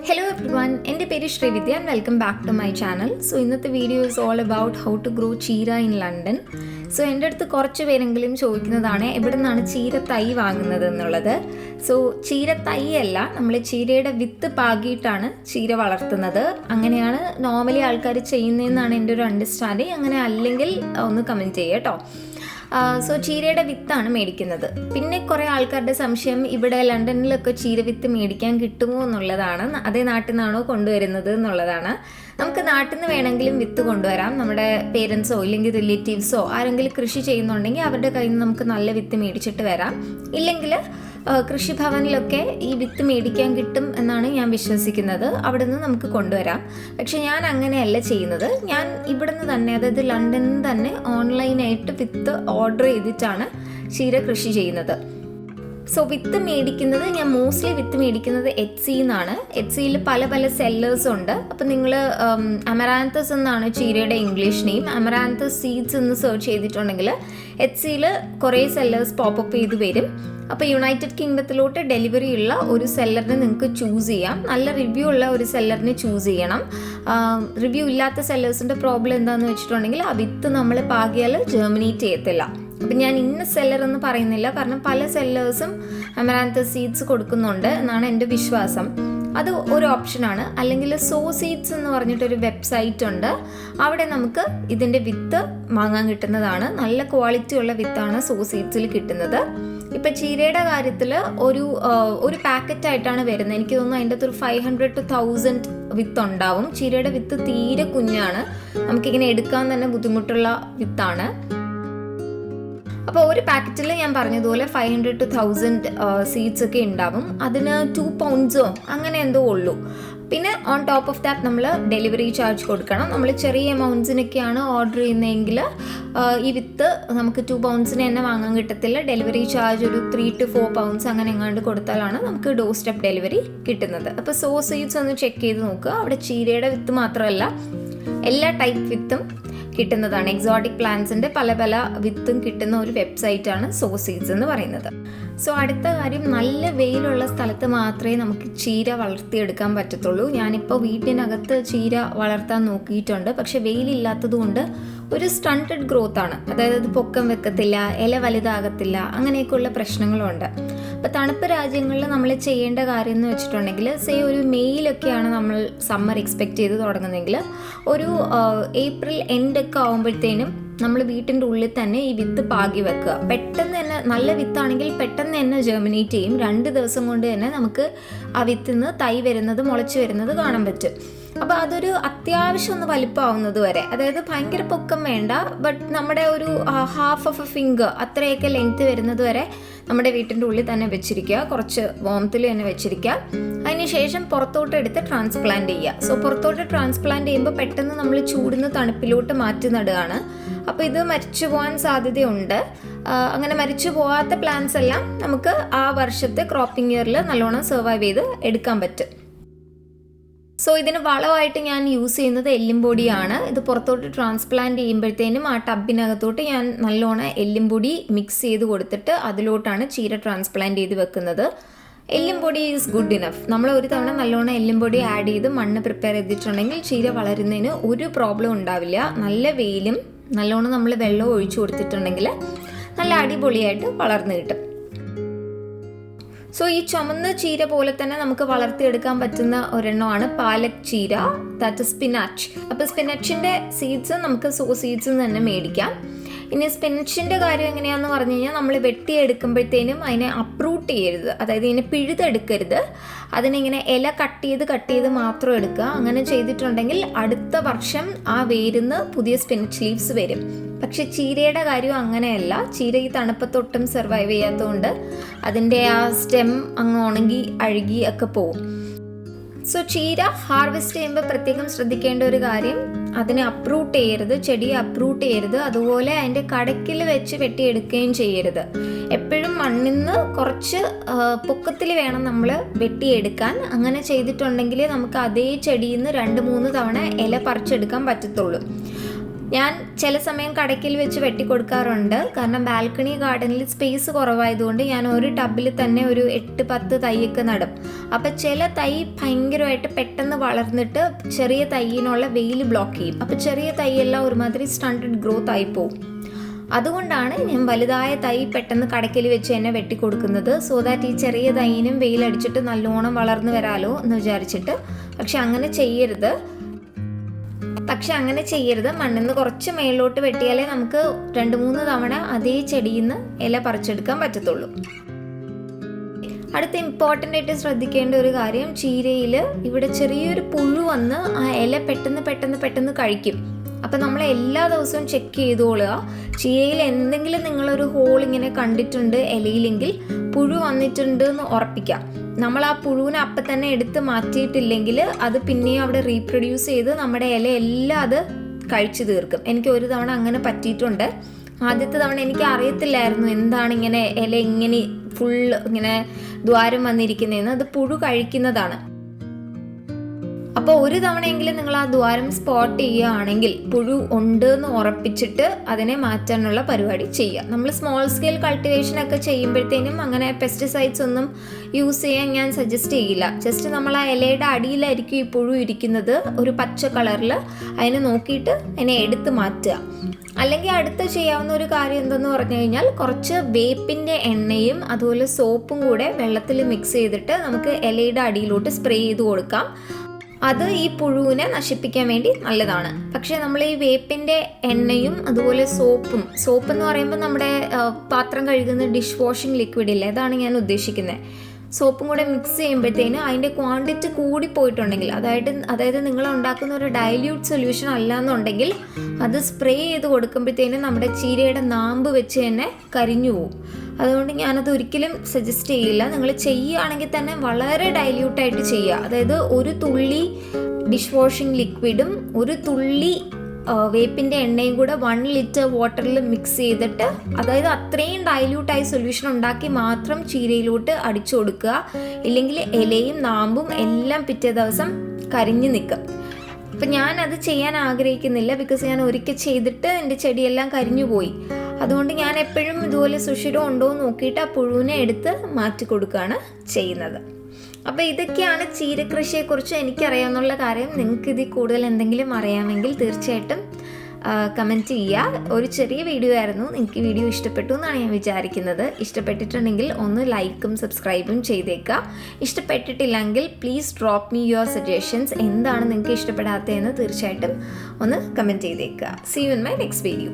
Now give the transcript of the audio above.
Hello everyone, എൻ്റെ പേര് Srividya and welcome back to my channel. So ഇന്നത്തെ video is all about how to grow cheera in London. So എൻ്റെ അടുത്ത് കുറച്ച് പേരെങ്കിലും ചോദിക്കുന്നതാണ് എവിടെ നിന്നാണ് ചീര തൈ വാങ്ങുന്നത് എന്നുള്ളത്. സോ ചീര തൈ അല്ല, നമ്മൾ ചീരയുടെ വിത്ത് പാകിയിട്ടാണ് ചീര വളർത്തുന്നത്. അങ്ങനെയാണ് നോർമലി ആൾക്കാർ ചെയ്യുന്നതെന്നാണ് എൻ്റെ ഒരു അണ്ടർസ്റ്റാൻഡിങ്. അങ്ങനെ അല്ലെങ്കിൽ ഒന്ന് കമൻറ്റ് ചെയ്യുക കേട്ടോ. സോ ചീരയുടെ വിത്താണ് മേടിക്കുന്നത്. പിന്നെ കുറേ ആൾക്കാരുടെ സംശയം ഇവിടെ ലണ്ടനിലൊക്കെ ചീര വിത്ത് മേടിക്കാൻ കിട്ടുമോ എന്നുള്ളതാണ്. അതേ നാട്ടിൽ നിന്നാണോ കൊണ്ടുവരുന്നത് എന്നുള്ളതാണ്. നമുക്ക് നാട്ടിൽ നിന്ന് വേണമെങ്കിലും വിത്ത് കൊണ്ടുവരാം. നമ്മുടെ പേരൻസോ ഇല്ലെങ്കിൽ റിലേറ്റീവ്സോ ആരെങ്കിലും കൃഷി ചെയ്യുന്നുണ്ടെങ്കിൽ അവരുടെ കയ്യിൽ നിന്ന് നമുക്ക് നല്ല വിത്ത് മേടിച്ചിട്ട് വരാം. ഇല്ലെങ്കിൽ കൃഷിഭവനിലൊക്കെ ഈ വിത്ത് മേടിക്കാൻ കിട്ടും എന്നാണ് ഞാൻ വിശ്വസിക്കുന്നത്. അവിടെ നിന്ന് നമുക്ക് കൊണ്ടുവരാം. പക്ഷെ ഞാൻ അങ്ങനെയല്ല ചെയ്യുന്നത്. ഞാൻ ഇവിടുന്ന് തന്നെ, അതായത് ലണ്ടനിൽ നിന്ന് തന്നെ ഓൺലൈനായിട്ട് വിത്ത് ഓർഡർ ചെയ്തിട്ടാണ് ചീര കൃഷി ചെയ്യുന്നത്. സോ വിത്ത് മേടിക്കുന്നത്, ഞാൻ മോസ്റ്റ്ലി വിത്ത് മേടിക്കുന്നത് എറ്റ്സിന്നാണ്. എറ്റ്സിയിൽ പല പല സെല്ലേഴ്സ് ഉണ്ട്. അപ്പം നിങ്ങൾ അമറാന്തസ് എന്നാണ് ചീരയുടെ ഇംഗ്ലീഷ് നെയിം. അമറാന്തസ് സീഡ്സ് എന്ന് സെർച്ച് ചെയ്തിട്ടുണ്ടെങ്കിൽ എറ്റ്സിയിൽ കുറേ സെല്ലേഴ്സ് പോപ്പപ്പ് ചെയ്ത് വരും. അപ്പോൾ യുണൈറ്റഡ് കിങ്ഡത്തിലോട്ട് ഡെലിവറി ഉള്ള ഒരു സെല്ലറിനെ നിങ്ങൾക്ക് ചൂസ് ചെയ്യാം. നല്ല റിവ്യൂ ഉള്ള ഒരു സെല്ലറിനെ ചൂസ് ചെയ്യണം. റിവ്യൂ ഇല്ലാത്ത സെല്ലേഴ്സിൻ്റെ പ്രോബ്ലം എന്താണെന്ന് വെച്ചിട്ടുണ്ടെങ്കിൽ ആ വിത്ത് നമ്മൾ പാകിയാൽ ജെർമിനേറ്റ് ചെയ്യത്തില്ല. അപ്പം ഞാൻ ഇന്ന സെല്ലർ എന്ന് പറയുന്നില്ല, കാരണം പല സെല്ലേഴ്സും അമറാന്തസ് സീഡ്സ് കൊടുക്കുന്നുണ്ട് എന്നാണ് എൻ്റെ വിശ്വാസം. അത് ഒരു ഓപ്ഷനാണ്. അല്ലെങ്കിൽ സോ സീഡ്സ് എന്ന് പറഞ്ഞിട്ടൊരു വെബ്സൈറ്റ് ഉണ്ട്. അവിടെ നമുക്ക് ഇതിൻ്റെ വിത്ത് വാങ്ങാൻ കിട്ടുന്നതാണ്. നല്ല ക്വാളിറ്റി ഉള്ള വിത്താണ് സോ സീഡ്സിൽ കിട്ടുന്നത്. ഇപ്പം ചീരയുടെ കാര്യത്തിൽ ഒരു പാക്കറ്റായിട്ടാണ് വരുന്നത്. എനിക്ക് തോന്നുന്നു അതിൻ്റെ അകത്തൊരു 500 to 1000 വിത്ത് ഉണ്ടാവും. ചീരയുടെ വിത്ത് തീരെ കുഞ്ഞാണ്, നമുക്കിങ്ങനെ എടുക്കാൻ തന്നെ ബുദ്ധിമുട്ടുള്ള വിത്താണ്. അപ്പോൾ ഒരു പാക്കറ്റിൽ ഞാൻ പറഞ്ഞതുപോലെ 500 to 1000 സീഡ്സ് ഒക്കെ ഉണ്ടാവും. അതിന് 2 pounds അങ്ങനെ എന്തോ ഉള്ളൂ. പിന്നെ ഓൺ ടോപ്പ് ഓഫ് ദാറ്റ് നമ്മൾ ഡെലിവറി ചാർജ് കൊടുക്കണം. നമ്മൾ ചെറിയ എമൗണ്ട്സിനൊക്കെയാണ് ഓർഡർ ചെയ്യുന്നതെങ്കിൽ ഈ വിത്ത് നമുക്ക് 2 pounds തന്നെ വാങ്ങാൻ കിട്ടത്തില്ല. ഡെലിവറി ചാർജ് ഒരു 3 to 4 pounds അങ്ങനെ എങ്ങാണ്ട് കൊടുത്താലാണ് നമുക്ക് ഡോർ സ്റ്റെപ്പ് ഡെലിവറി കിട്ടുന്നത്. അപ്പോൾ സോ സീഡ്സ് ഒന്ന് ചെക്ക് ചെയ്ത് നോക്കുക. അവിടെ ചീരയുടെ വിത്ത് മാത്രമല്ല എല്ലാ ടൈപ്പ് വിത്തും കിട്ടുന്നതാണ്. എക്സോട്ടിക് പ്ലാന്റ്സിൻ്റെ പല പല വിത്തും കിട്ടുന്ന ഒരു വെബ്സൈറ്റാണ് സോ സീഡ്സ് എന്ന് പറയുന്നത്. സോ അടുത്ത കാര്യം, നല്ല വെയിലുള്ള സ്ഥലത്ത് മാത്രമേ നമുക്ക് ചീര വളർത്തിയെടുക്കാൻ പറ്റത്തുള്ളൂ. ഞാനിപ്പോൾ വീട്ടിനകത്ത് ചീര വളർത്താൻ നോക്കിയിട്ടുണ്ട്. പക്ഷെ വെയിലില്ലാത്തത് കൊണ്ട് ഒരു സ്റ്റണ്ടഡ് ഗ്രോത്ത് ആണ്. അതായത് അത് പൊക്കം വെക്കത്തില്ല, ഇല വലുതാകത്തില്ല, അങ്ങനെയൊക്കെയുള്ള പ്രശ്നങ്ങളുണ്ട്. അപ്പോൾ തണുപ്പ് രാജ്യങ്ങളിൽ നമ്മൾ ചെയ്യേണ്ട കാര്യം എന്ന് വെച്ചിട്ടുണ്ടെങ്കിൽ, ഒരു മെയ്യിലൊക്കെയാണ് നമ്മൾ സമ്മർ എക്സ്പെക്റ്റ് ചെയ്ത് തുടങ്ങുന്നതെങ്കിൽ ഒരു ഏപ്രിൽ എൻഡ് ഒക്കെ ആകുമ്പോഴത്തേനും നമ്മൾ വീട്ടിൻ്റെ ഉള്ളിൽ തന്നെ ഈ വിത്ത് പാകി വെക്കുക. പെട്ടെന്ന് തന്നെ, നല്ല വിത്താണെങ്കിൽ പെട്ടെന്ന് തന്നെ ജെർമിനേറ്റ് ചെയ്യും. 2 ദിവസം കൊണ്ട് തന്നെ നമുക്ക് ആ വിത്തിൽ നിന്ന് തൈ വരുന്നത്, മുളച്ച് വരുന്നത് കാണാൻ പറ്റും. അപ്പോൾ അതൊരു അത്യാവശ്യം ഒന്ന് വലിപ്പമാവുന്നത് വരെ, അതായത് ഭയങ്കര പൊക്കം വേണ്ട, ബട്ട് നമ്മുടെ ഒരു ഹാഫ് ഓഫ് എ ഫിംഗർ അത്രയൊക്കെ ലെങ്ത് വരുന്നത് വരെ നമ്മുടെ വീട്ടിൻ്റെ ഉള്ളിൽ തന്നെ വെച്ചിരിക്കുക. കുറച്ച് വോംത്തിൽ തന്നെ വെച്ചിരിക്കുക. അതിനുശേഷം പുറത്തോട്ട് എടുത്ത് ട്രാൻസ്പ്ലാന്റ് ചെയ്യുക. സോ പുറത്തോട്ട് ട്രാൻസ്പ്ലാന്റ് ചെയ്യുമ്പോൾ പെട്ടെന്ന് നമ്മൾ ചൂടുന്ന തണുപ്പിലോട്ട് മാറ്റി നടുകയാണ്. അപ്പോൾ ഇത് മരിച്ചു പോകാൻ സാധ്യതയുണ്ട്. അങ്ങനെ മരിച്ചു പോകാത്ത പ്ലാന്റ്സ് എല്ലാം നമുക്ക് ആ വർഷത്തെ ക്രോപ്പിംഗ് ഇയറിൽ നല്ലോണം സർവൈവ് ചെയ്ത് എടുക്കാൻ പറ്റും. സോ ഇതിന് വളമായിട്ട് ഞാൻ യൂസ് ചെയ്യുന്നത് എല്ലുംപൊടിയാണ്. ഇത് പുറത്തോട്ട് ട്രാൻസ്പ്ലാന്റ് ചെയ്യുമ്പോഴത്തേനും ആ ടബിനകത്തോട്ട് ഞാൻ നല്ലോണം എല്ലുംപൊടി മിക്സ് ചെയ്ത് കൊടുത്തിട്ട് അതിലോട്ടാണ് ചീര ട്രാൻസ്പ്ലാന്റ് ചെയ്ത് വെക്കുന്നത്. എല്ലുംപൊടി ഈസ് ഗുഡ് ഇനഫ്. നമ്മൾ ഒരു തവണ നല്ലോണം എല്ലുംപൊടി ആഡ് ചെയ്ത് മണ്ണ് പ്രിപ്പയർ ചെയ്തിട്ടുണ്ടെങ്കിൽ ചീര വളരുന്നതിന് ഒരു പ്രോബ്ലം ഉണ്ടാവില്ല. നല്ല വെയിലും നല്ലോണം നമ്മൾ വെള്ളം ഒഴിച്ചു കൊടുത്തിട്ടുണ്ടെങ്കിൽ നല്ല അടിപൊളിയായിട്ട് വളർന്നു കിട്ടും. സോ ഈ ചുമന്ന ചീര പോലെ തന്നെ നമുക്ക് വളർത്തിയെടുക്കാൻ പറ്റുന്ന ഒരെണ്ണമാണ് പാലക് ചീര, ദാറ്റ് സ്പിനാച്ച്. അപ്പോൾ സ്പിനാച്ചിൻ്റെ സീഡ്സ് നമുക്ക് സോ സീഡ്സ് തന്നെ മേടിക്കാം. ഇനി സ്പിനാച്ചിൻ്റെ കാര്യം എങ്ങനെയാണെന്ന് പറഞ്ഞു കഴിഞ്ഞാൽ, നമ്മൾ വെട്ടിയെടുക്കുമ്പോഴത്തേനും അതിനെ അപ്രൂട്ട് ചെയ്യരുത്, അതായത് ഇതിനെ പിഴുതെടുക്കരുത്. അതിനിങ്ങനെ ഇല കട്ട് ചെയ്ത് മാത്രം എടുക്കുക. അങ്ങനെ ചെയ്തിട്ടുണ്ടെങ്കിൽ അടുത്ത വർഷം ആ വേരിന്ന് പുതിയ സ്പിനാച്ച് ലീവ്സ് വരും. പക്ഷെ ചീരയുടെ കാര്യം അങ്ങനെയല്ല. ചീര ഈ തണുപ്പത്തൊട്ടും സർവൈവ് ചെയ്യാത്തതുകൊണ്ട് അതിൻ്റെ ആ സ്റ്റെം അങ്ങ് ഉണങ്ങി അഴുകി ഒക്കെ പോവും. സോ ചീര ഹാർവെസ്റ്റ് ചെയ്യുമ്പോൾ പ്രത്യേകം ശ്രദ്ധിക്കേണ്ട ഒരു കാര്യം, അതിനെ അപ്രൂട്ട് ചെയ്യരുത്, ചെടിയെ അപ്രൂട്ട് ചെയ്യരുത്. അതുപോലെ അതിൻ്റെ കടക്കിൽ വെച്ച് വെട്ടിയെടുക്കുകയും ചെയ്യരുത്. എപ്പോഴും മണ്ണിൽ നിന്ന് കുറച്ച് പൊക്കത്തിൽ വേണം നമ്മൾ വെട്ടിയെടുക്കാൻ. അങ്ങനെ ചെയ്തിട്ടുണ്ടെങ്കിൽ നമുക്ക് അതേ ചെടിയിൽ നിന്ന് 2-3 തവണ ഇല പറിച്ചെടുക്കാൻ പറ്റത്തുള്ളൂ. ഞാൻ ചില സമയം കടയ്ക്കിൽ വെച്ച് വെട്ടിക്കൊടുക്കാറുണ്ട്. കാരണം ബാൽക്കണി ഗാർഡനിൽ സ്പേസ് കുറവായതുകൊണ്ട് ഞാൻ ഒരു ടബിൽ തന്നെ ഒരു 8-10 തൈയൊക്കെ നടും. അപ്പം ചില തൈ ഭയങ്കരമായിട്ട് പെട്ടെന്ന് വളർന്നിട്ട് ചെറിയ തൈയിനുള്ള വെയിൽ ബ്ലോക്ക് ചെയ്യും. അപ്പം ചെറിയ തൈയെല്ലാം ഒരുമാതിരി സ്റ്റണ്ടഡ് ഗ്രോത്ത് ആയി പോവും. അതുകൊണ്ടാണ് ഞാൻ വലുതായ തൈ പെട്ടെന്ന് കടയ്ക്കൽ വെച്ച് തന്നെ വെട്ടിക്കൊടുക്കുന്നത്. സോ ദാറ്റ് ഈ ചെറിയ തൈയിനും വെയിലടിച്ചിട്ട് നല്ലോണം വളർന്നു വരാമല്ലോ എന്ന് വിചാരിച്ചിട്ട്. പക്ഷെ അങ്ങനെ ചെയ്യരുത്. മണ്ണിൽ നിന്ന് കുറച്ച് മേളിലോട്ട് വെട്ടിയാലേ നമുക്ക് 2-3 തവണ അതേ ചെടിയിൽ നിന്ന് ഇല പറിച്ചെടുക്കാൻ പറ്റത്തുള്ളൂ. അടുത്ത ഇമ്പോർട്ടൻ്റ് ആയിട്ട് ശ്രദ്ധിക്കേണ്ട ഒരു കാര്യം, ചീരയിൽ ഇവിടെ ചെറിയൊരു പുഴു വന്ന് ആ ഇല പെട്ടെന്ന് കഴിക്കും. അപ്പം നമ്മൾ എല്ലാ ദിവസവും ചെക്ക് ചെയ്തോളുക. ചീരയിൽ എന്തെങ്കിലും നിങ്ങളൊരു ഹോൾ ഇങ്ങനെ കണ്ടിട്ടുണ്ട് ഇലയിലെങ്കിൽ പുഴു വന്നിട്ടുണ്ട് എന്ന് ഉറപ്പിക്കാം. നമ്മൾ ആ പുഴുവിനെ അപ്പം തന്നെ എടുത്ത് മാറ്റിയിട്ടില്ലെങ്കിൽ അത് പിന്നെയും അവിടെ റീപ്രൊഡ്യൂസ് ചെയ്ത് നമ്മുടെ ഇലയെല്ലാം അത് കഴിച്ചു തീർക്കും. എനിക്ക് ഒരു തവണ അങ്ങനെ പറ്റിയിട്ടുണ്ട്. ആദ്യത്തെ തവണ എനിക്ക് അറിയത്തില്ലായിരുന്നു എന്താണ് ഇങ്ങനെ ഇല ഇങ്ങനെ ഫുള്ള് ഇങ്ങനെ ദ്വാരം വന്നിരിക്കുന്നതെന്ന്. അത് പുഴു കഴിക്കുന്നതാണ്. അപ്പോൾ ഒരു തവണയെങ്കിലും നിങ്ങൾ ആ ദ്വാരം സ്പോട്ട് ചെയ്യുകയാണെങ്കിൽ പുഴു ഉണ്ട് എന്ന് ഉറപ്പിച്ചിട്ട് അതിനെ മാറ്റാനുള്ള പരിപാടി ചെയ്യുക. നമ്മൾ സ്മോൾ സ്കെയിൽ കൾട്ടിവേഷനൊക്കെ ചെയ്യുമ്പോഴത്തേനും അങ്ങനെ പെസ്റ്റിസൈഡ്സ് ഒന്നും യൂസ് ചെയ്യാൻ ഞാൻ സജസ്റ്റ് ചെയ്യില്ല. ജസ്റ്റ് നമ്മൾ ആ ഇലയുടെ അടിയിലായിരിക്കും ഈ പുഴു ഇരിക്കുന്നത്, ഒരു പച്ച കളറിൽ. അതിനെ നോക്കിയിട്ട് അതിനെ എടുത്ത് മാറ്റുക. അല്ലെങ്കിൽ അടുത്ത് ചെയ്യാവുന്ന ഒരു കാര്യം എന്തെന്ന് പറഞ്ഞു കഴിഞ്ഞാൽ, കുറച്ച് വേപ്പിൻ്റെ എണ്ണയും അതുപോലെ സോപ്പും കൂടെ വെള്ളത്തിൽ മിക്സ് ചെയ്തിട്ട് നമുക്ക് ഇലയുടെ അടിയിലോട്ട് സ്പ്രേ ചെയ്ത് കൊടുക്കാം. അത് ഈ പുഴുവിനെ നശിപ്പിക്കാൻ വേണ്ടി നല്ലതാണ്. പക്ഷേ നമ്മൾ ഈ വേപ്പിൻ്റെ എണ്ണയും അതുപോലെ സോപ്പ് എന്ന് പറയുമ്പോൾ നമ്മുടെ പാത്രം കഴുകുന്ന ഡിഷ് വാഷിംഗ് ലിക്വിഡ് ഇല്ലേ, അതാണ് ഞാൻ ഉദ്ദേശിക്കുന്നത്. സോപ്പും കൂടെ മിക്സ് ചെയ്യുമ്പോഴത്തേനും അതിൻ്റെ ക്വാണ്ടിറ്റി കൂടിപ്പോയിട്ടുണ്ടെങ്കിൽ, അതായത് നിങ്ങൾ ഉണ്ടാക്കുന്ന ഒരു ഡൈല്യൂട്ട് സൊല്യൂഷൻ അല്ലാന്നുണ്ടെങ്കിൽ അത് സ്പ്രേ ചെയ്ത് കൊടുക്കുമ്പോഴത്തേനും നമ്മുടെ ചീരയുടെ നാമ്പ് വെച്ച് തന്നെ കരിഞ്ഞു പോകും. അതുകൊണ്ട് ഞാനത് ഒരിക്കലും സജസ്റ്റ് ചെയ്യില്ല. നിങ്ങൾ ചെയ്യുകയാണെങ്കിൽ തന്നെ വളരെ ഡൈല്യൂട്ടായിട്ട് ചെയ്യുക. അതായത് ഒരു തുള്ളി ഡിഷ് വാഷിംഗ് ലിക്വിഡും ഒരു തുള്ളി വേപ്പിൻ്റെ എണ്ണയും കൂടെ 1 ലിറ്റർ വാട്ടറിൽ മിക്സ് ചെയ്തിട്ട്, അതായത് അത്രയും ഡൈല്യൂട്ടായി സൊല്യൂഷൻ ഉണ്ടാക്കി മാത്രം ചീരയിലോട്ട് അടിച്ചു കൊടുക്കുക. ഇല്ലെങ്കിൽ ഇലയും നാമ്പും എല്ലാം പിറ്റേ ദിവസം കരിഞ്ഞു നിൽക്കും. അപ്പം ഞാനത് ചെയ്യാൻ ആഗ്രഹിക്കുന്നില്ല. ബിക്കോസ് ഞാൻ ഒരിക്കൽ ചെയ്തിട്ട് എൻ്റെ ചെടിയെല്ലാം കരിഞ്ഞു പോയി. അതുകൊണ്ട് ഞാൻ എപ്പോഴും ഇതുപോലെ സുഷിരം ഉണ്ടോ എന്ന് നോക്കിയിട്ട് ആ പുഴുവിനെ എടുത്ത് മാറ്റി കൊടുക്കുകയാണ് ചെയ്യുന്നത്. അപ്പോൾ ഇതൊക്കെയാണ് ചീരകൃഷിയെക്കുറിച്ച് എനിക്കറിയാവുന്നുള്ള കാര്യം. നിങ്ങൾക്ക് ഇതിൽ കൂടുതൽ എന്തെങ്കിലും അറിയാമെങ്കിൽ തീർച്ചയായിട്ടും കമൻറ്റ് ചെയ്യുക. ഒരു ചെറിയ വീഡിയോ ആയിരുന്നു. നിങ്ങൾക്ക് വീഡിയോ ഇഷ്ടപ്പെട്ടു എന്നാണ് ഞാൻ വിചാരിക്കുന്നത്. ഇഷ്ടപ്പെട്ടിട്ടുണ്ടെങ്കിൽ ഒന്ന് ലൈക്കും സബ്സ്ക്രൈബും ചെയ്തേക്കുക. ഇഷ്ടപ്പെട്ടിട്ടില്ലെങ്കിൽ please drop me your suggestions. എന്താണ് നിങ്ങൾക്ക് ഇഷ്ടപ്പെടാത്തതെന്ന് തീർച്ചയായിട്ടും ഒന്ന് കമൻറ്റ് ചെയ്തേക്കുക. See you in my next video.